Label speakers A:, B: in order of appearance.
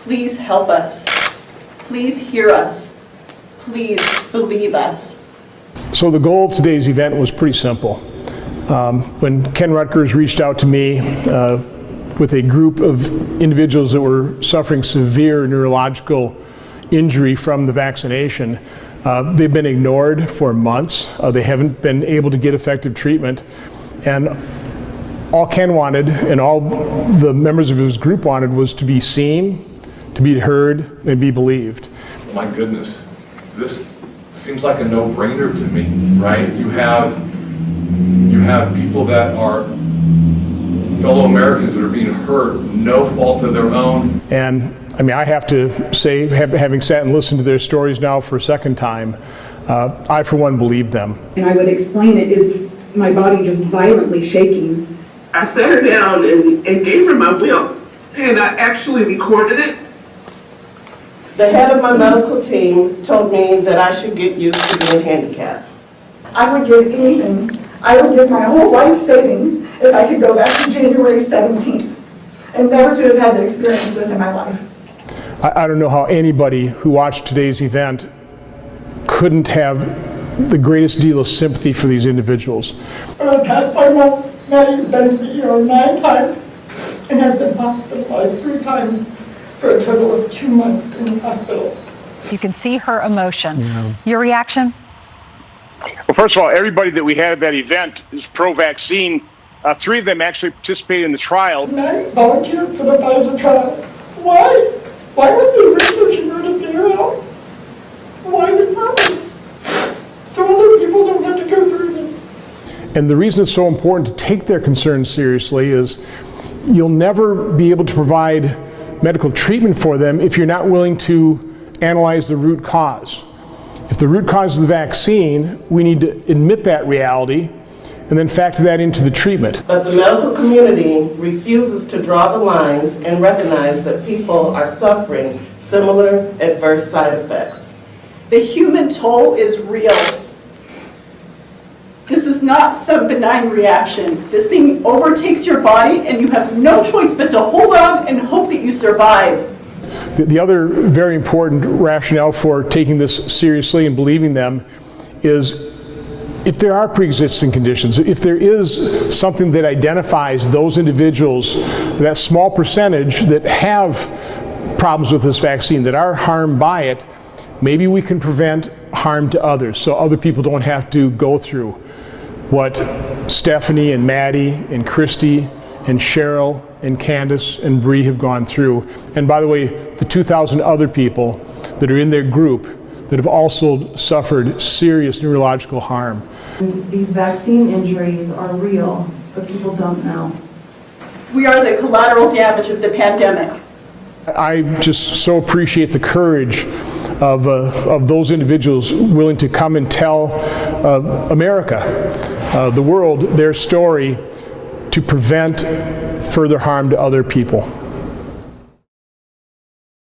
A: Please help us. Please hear us. Please believe us.
B: So the goal of today's event was pretty simple. When Ken Rutgers reached out to me with a group of individuals that were suffering severe neurological injury from the vaccination, they've been ignored for months. They haven't been able to get effective treatment. And all Ken wanted, and all the members of his group wanted, was to be seen, to be heard, and be believed.
C: My goodness, this seems like a no-brainer to me, right? You have people that are fellow Americans that are being hurt, no fault of their own.
B: And I mean, I have to say, having sat and listened to their stories now for a second time, I for one believe them.
D: And I would explain it as my body just violently shaking.
E: I sat her down and gave her my will, and I actually recorded it. The head of my medical team told me that I should get used to being handicapped.
F: I would give anything. I would give my whole life savings if I could go back to January 17th and never to have had to experience this in my life.
B: I don't know how anybody who watched today's event couldn't have the greatest deal of sympathy for these individuals.
G: For the past 5 months, Maddie's been to the ER 9 times and has been hospitalized 3 times for a total of 2 months in the hospital.
H: You can see her emotion. Yeah. Your reaction?
I: Well, first of all, everybody that we had at that event is pro-vaccine. 3 of them actually participated in the trial.
G: Maddie volunteered for the Pfizer trial. Why? Why would they research her to get her out? Why the problem? So other people don't have to go through this.
B: And the reason it's so important to take their concerns seriously is you'll never be able to provide medical treatment for them if you're not willing to analyze the root cause. If the root cause is the vaccine, we need to admit that reality and then factor that into the treatment.
E: But the medical community refuses to draw the lines and recognize that people are suffering similar adverse side effects.
A: The human toll is real. This is not some benign reaction. This thing overtakes your body and you have no choice but to hold on and hope that you survive.
B: The other very important rationale for taking this seriously and believing them is if there are pre-existing conditions, if there is something that identifies those individuals, that small percentage that have problems with this vaccine, that are harmed by it, maybe we can prevent harm to others so other people don't have to go through what Stephanie and Maddie and Christy and Cheryl and Candace and Bree have gone through. And by the way, the 2,000 other people that are in their group that have also suffered serious neurological harm.
F: And these vaccine injuries are real, but people don't know.
A: We are the collateral damage of the pandemic.
B: I just so appreciate the courage of those individuals willing to come and tell America, the world, their story to prevent further harm to other people.